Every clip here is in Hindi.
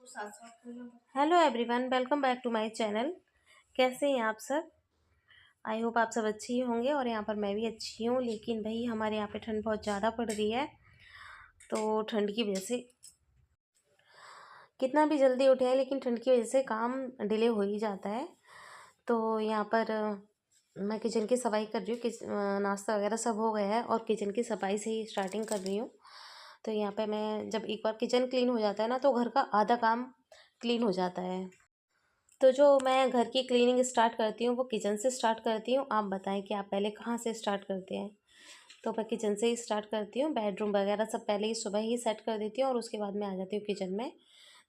Hello everyone, welcome back to my channel. कैसे हैं आप सब? आई होप आप सब अच्छी ही होंगे और यहाँ पर मैं भी अच्छी हूँ। लेकिन भाई हमारे यहाँ पे ठंड बहुत ज़्यादा पड़ रही है, तो ठंड की वजह से कितना भी जल्दी उठे हैं लेकिन ठंड की वजह से काम डिले हो ही जाता है। तो यहाँ पर मैं किचन की सफाई कर रही हूँ। नाश्ता वगैरह सब हो गया है और किचन की सफाई से ही स्टार्टिंग कर रही हूँ। तो यहाँ पे मैं जब एक बार किचन क्लीन हो जाता है ना, तो घर का आधा काम क्लीन हो जाता है। तो जो मैं घर की क्लीनिंग स्टार्ट करती हूँ वो किचन से स्टार्ट करती हूँ। आप बताएं कि आप पहले कहाँ से स्टार्ट करते हैं? तो मैं किचन से ही स्टार्ट करती हूँ। बेडरूम वगैरह सब पहले ही सुबह ही सेट कर देती हूँ और उसके बाद मैं आ जाती हूँ किचन में।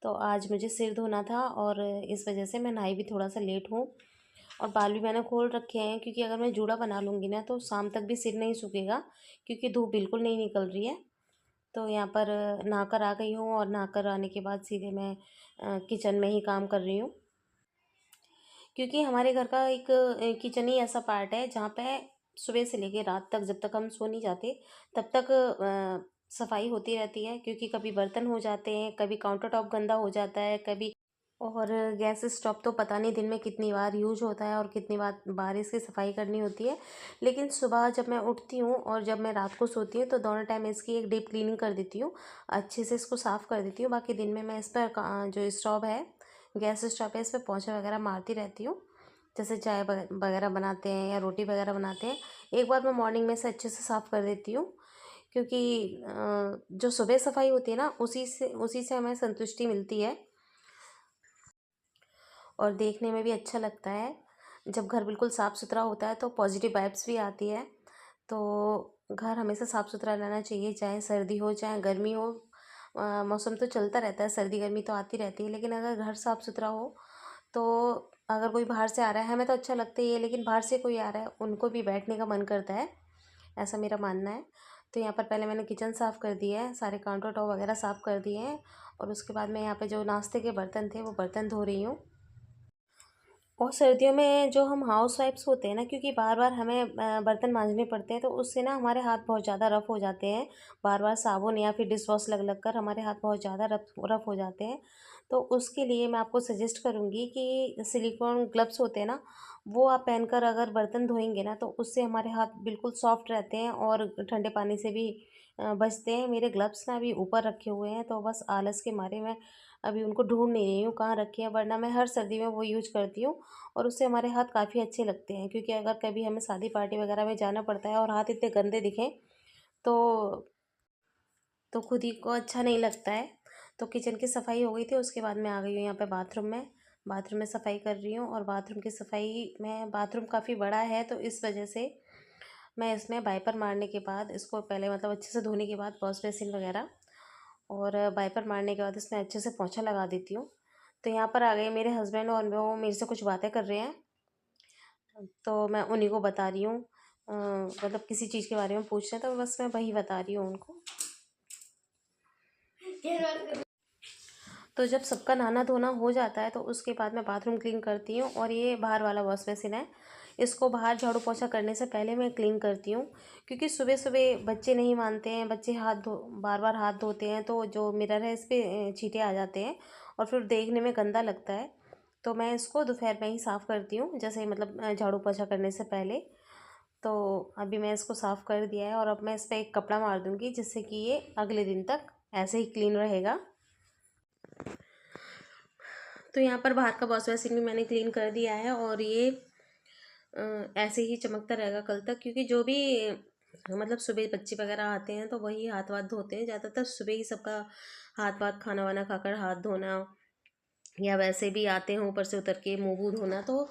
तो आज मुझे सिर धोना था और इस वजह से मैं नहाई भी थोड़ा सा लेट हूँ। और बाल भी मैंने खोल रखे हैं, क्योंकि अगर मैं जूड़ा बना लूँगी ना तो शाम तक भी सिर नहीं सूखेगा, क्योंकि धूप बिल्कुल नहीं निकल रही है। तो यहाँ पर नहाकर आ गई हूँ और नहाकर आने के बाद सीधे मैं किचन में ही काम कर रही हूँ। क्योंकि हमारे घर का एक किचन ही ऐसा पार्ट है जहाँ पे सुबह से लेकर रात तक, जब तक हम सो नहीं जाते तब तक सफाई होती रहती है। क्योंकि कभी बर्तन हो जाते हैं, कभी काउंटर टॉप गंदा हो जाता है, कभी और गैस स्टोव तो पता नहीं दिन में कितनी बार यूज होता है और कितनी बार इसकी सफाई करनी होती है। लेकिन सुबह जब मैं उठती हूँ और जब मैं रात को सोती हूँ तो दोनों टाइम इसकी एक डीप क्लीनिंग कर देती हूँ, अच्छे से इसको साफ़ कर देती हूँ। बाकी दिन में मैं इस पर जो स्टोव है, गैस स्टोव है, इस पर पोंछा वगैरह मारती रहती हूँ। जैसे चाय वगैरह बनाते हैं या रोटी वगैरह बनाते हैं, एक बार मैं मॉर्निंग में से अच्छे से साफ़ कर देती हूँ। क्योंकि जो सुबह सफाई होती है ना, उसी से हमें संतुष्टि मिलती है और देखने में भी अच्छा लगता है। जब घर बिल्कुल साफ़ सुथरा होता है तो पॉजिटिव वाइब्स भी आती है। तो घर हमेशा साफ़ सुथरा रहना चाहिए, चाहे सर्दी हो चाहे गर्मी हो। मौसम तो चलता रहता है, सर्दी गर्मी तो आती रहती है, लेकिन अगर घर साफ़ सुथरा हो तो अगर कोई बाहर से आ रहा है, हमें तो अच्छा लगता ही है, लेकिन बाहर से कोई आ रहा है उनको भी बैठने का मन करता है, ऐसा मेरा मानना है। तो यहाँ पर पहले मैंने किचन साफ़ कर दिया है, सारे काउंटर टॉप वगैरह साफ़ कर दिए हैं और उसके बाद मैं यहाँ पे जो नाश्ते के बर्तन थे वो बर्तन धो रही हूँ। और सर्दियों में जो हम हाउस वाइफ्स होते हैं ना, क्योंकि बार बार हमें बर्तन मांजने पड़ते हैं, तो उससे ना हमारे हाथ बहुत ज़्यादा रफ़ हो जाते हैं। बार बार साबुन या फिर डिश वॉश लग लग कर हमारे हाथ बहुत ज़्यादा रफ़ हो जाते हैं। तो उसके लिए मैं आपको सजेस्ट करूँगी कि सिलिकॉन ग्लव्स होते हैं ना, वो आप पहनकर अगर बर्तन धोएंगे ना, तो उससे हमारे हाथ बिल्कुल सॉफ्ट रहते हैं और ठंडे पानी से भी बचते हैं। मेरे ग्लव्स ना अभी ऊपर रखे हुए हैं, तो बस आलस के मारे मैं अभी उनको ढूंढ नहीं रही हूँ कहाँ रखे हैं, वरना मैं हर सर्दी में वो यूज करती हूँ और उससे हमारे हाथ काफ़ी अच्छे लगते हैं। क्योंकि अगर कभी हमें शादी पार्टी वगैरह में जाना पड़ता है और हाथ इतने गंदे दिखें तो खुद ही को अच्छा नहीं लगता है। तो किचन की सफाई हो गई थी, उसके बाद मैं आ गई हूँ यहाँ पे बाथरूम में। बाथरूम में सफाई कर रही हूँ और बाथरूम की सफाई में, बाथरूम काफ़ी बड़ा है तो इस वजह से मैं इसमें वाइपर मारने के बाद इसको पहले मतलब अच्छे से धोने के बाद वॉश बेसिन वगैरह और वाइपर मारने के बाद इसमें अच्छे से पोंछा लगा देती हूँ। तो यहाँ पर आ गए मेरे हस्बैंड और वो मेरे से कुछ बातें कर रहे हैं, तो मैं उन्हीं को बता रही हूँ। मतलब किसी चीज़ के बारे में पूछ रहे हैं तो बस मैं वही बता रही हूँ उनको। तो जब सबका नहाना धोना हो जाता है तो उसके बाद मैं बाथरूम क्लीन करती हूँ। और ये बाहर वाला वॉश बेसिन है, इसको बाहर झाड़ू पोछा करने से पहले मैं क्लीन करती हूँ। क्योंकि सुबह सुबह बच्चे नहीं मानते हैं, बच्चे बार बार हाथ धोते हैं तो जो मिरर है इस पर छींटे आ जाते हैं और फिर देखने में गंदा लगता है। तो मैं इसको दोपहर में ही साफ़ करती हूँ, जैसे मतलब झाड़ू पोछा करने से पहले। तो अभी मैं इसको साफ़ कर दिया है और अब मैं इस पर एक कपड़ा मार दूँगी, जिससे कि ये अगले दिन तक ऐसे ही क्लीन रहेगा। तो यहाँ पर बाहर का वॉश बेसिन भी मैंने क्लीन कर दिया है और ये ऐसे ही चमकता रहेगा कल तक। क्योंकि जो भी मतलब सुबह बच्चे वगैरह आते हैं तो वही हाथ वाथ धोते हैं, ज़्यादातर सुबह ही सबका हाथ वाथ खाना वाना खाकर हाथ धोना, या वैसे भी आते हैं ऊपर से उतर के मुँह वूह धोना, तो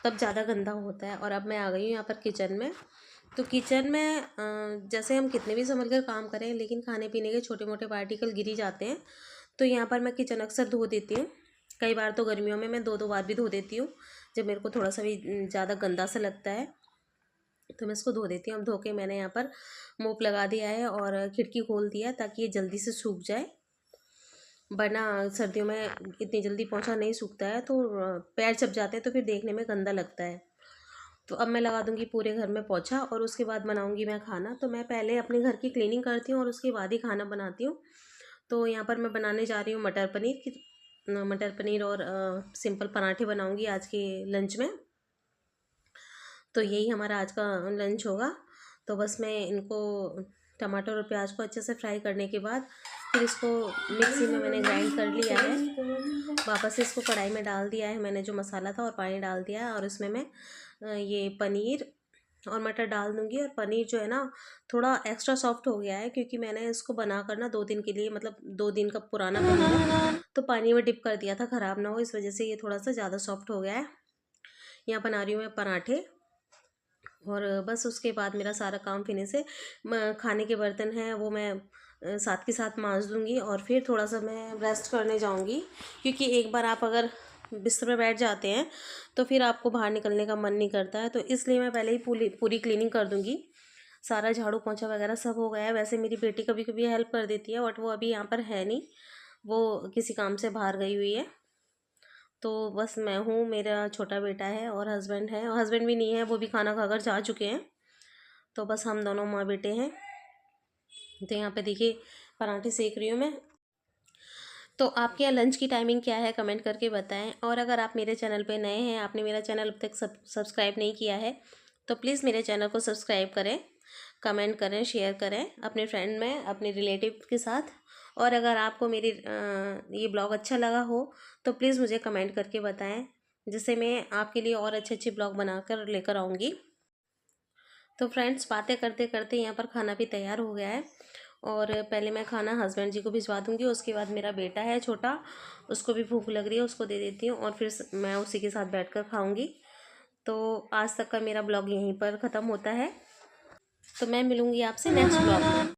तब ज़्यादा गंदा होता है। और अब मैं आ गई हूँ यहाँ पर किचन में। तो किचन में जैसे हम कितने भी संभल कर काम करें, लेकिन खाने पीने के छोटे मोटे पार्टिकल गिर ही जाते हैं। तो यहाँ पर मैं किचन अक्सर धो देती हूँ। कई बार तो गर्मियों में मैं 2-2 बार भी धो देती हूँ, जब मेरे को थोड़ा सा भी ज़्यादा गंदा सा लगता है तो मैं इसको धो देती हूँ। अब धो के मैंने यहाँ पर मोप लगा दिया है और खिड़की खोल दिया ताकि ये जल्दी से सूख जाए, वरना सर्दियों में इतनी जल्दी पोंछा नहीं सूखता है तो पैर चप जाते हैं तो फिर देखने में गंदा लगता है। तो अब मैं लगा दूंगी पूरे घर में पोंछा और उसके बाद बनाऊंगी मैं खाना। तो मैं पहले अपने घर की क्लीनिंग करती हूँ और उसके बाद ही खाना बनाती हूँ। तो यहाँ पर मैं बनाने जा रही हूँ मटर पनीर की। मटर पनीर और सिंपल पराठे बनाऊंगी आज के लंच में। तो यही हमारा आज का लंच होगा। तो बस मैं इनको टमाटर और प्याज को अच्छे से फ्राई करने के बाद फिर इसको मिक्सी में मैंने ग्राइंड कर लिया है। वापस से इसको कढ़ाई में डाल दिया है मैंने जो मसाला था, और पानी डाल दिया है, और इसमें मैं ये पनीर और मटर डाल दूंगी। और पनीर जो है ना थोड़ा एक्स्ट्रा सॉफ्ट हो गया है, क्योंकि मैंने इसको बना कर ना 2 दिन के लिए, मतलब 2 दिन का पुराना पनीर है, तो पानी में डिप कर दिया था ख़राब ना हो, इस वजह से ये थोड़ा सा ज़्यादा सॉफ्ट हो गया है। यहाँ बना रही हूँ मैं पराठे, और बस उसके बाद मेरा सारा काम फिनिश है। खाने के बर्तन हैं वो मैं साथ के साथ मांज दूँगी, और फिर थोड़ा सा मैं रेस्ट करने जाऊँगी, क्योंकि एक बार आप अगर बिस्तर पे बैठ जाते हैं तो फिर आपको बाहर निकलने का मन नहीं करता है। तो इसलिए मैं पहले ही पूरी क्लीनिंग कर दूँगी। सारा झाड़ू पोंछा वगैरह सब हो गया है। वैसे मेरी बेटी कभी कभी हेल्प कर देती है, बट वो अभी यहाँ पर है नहीं, वो किसी काम से बाहर गई हुई है। तो बस मैं हूँ, मेरा छोटा बेटा है और हस्बैंड है, और हस्बैंड भी नहीं है, वो भी खाना खाकर जा चुके हैं। तो बस हम दोनों माँ बेटे हैं। तो यहाँ पे देखिए पराठे सेक रही हूँ मैं। तो आपके यहाँ लंच की टाइमिंग क्या है कमेंट करके बताएं। और अगर आप मेरे चैनल पे नए हैं, आपने मेरा चैनल अब तक सब्सक्राइब नहीं किया है, तो प्लीज़ मेरे चैनल को सब्सक्राइब करें, कमेंट करें, शेयर करें अपने फ्रेंड में, अपने रिलेटिव के साथ। और अगर आपको मेरी ये ब्लॉग अच्छा लगा हो तो प्लीज़ मुझे कमेंट करके बताएं, जिससे मैं आपके लिए और अच्छे अच्छे ब्लॉग बनाकर लेकर आऊँगी। तो फ्रेंड्स, बातें करते करते यहाँ पर खाना भी तैयार हो गया है, और पहले मैं खाना हस्बैंड जी को भिजवा दूँगी। उसके बाद मेरा बेटा है छोटा, उसको भी भूख लग रही है, उसको दे देती हूँ, और फिर मैं उसी के साथ बैठकर खाऊँगी। तो आज तक का मेरा ब्लॉग यहीं पर ख़त्म होता है। तो मैं मिलूँगी आपसे नेक्स्ट ब्लॉग में।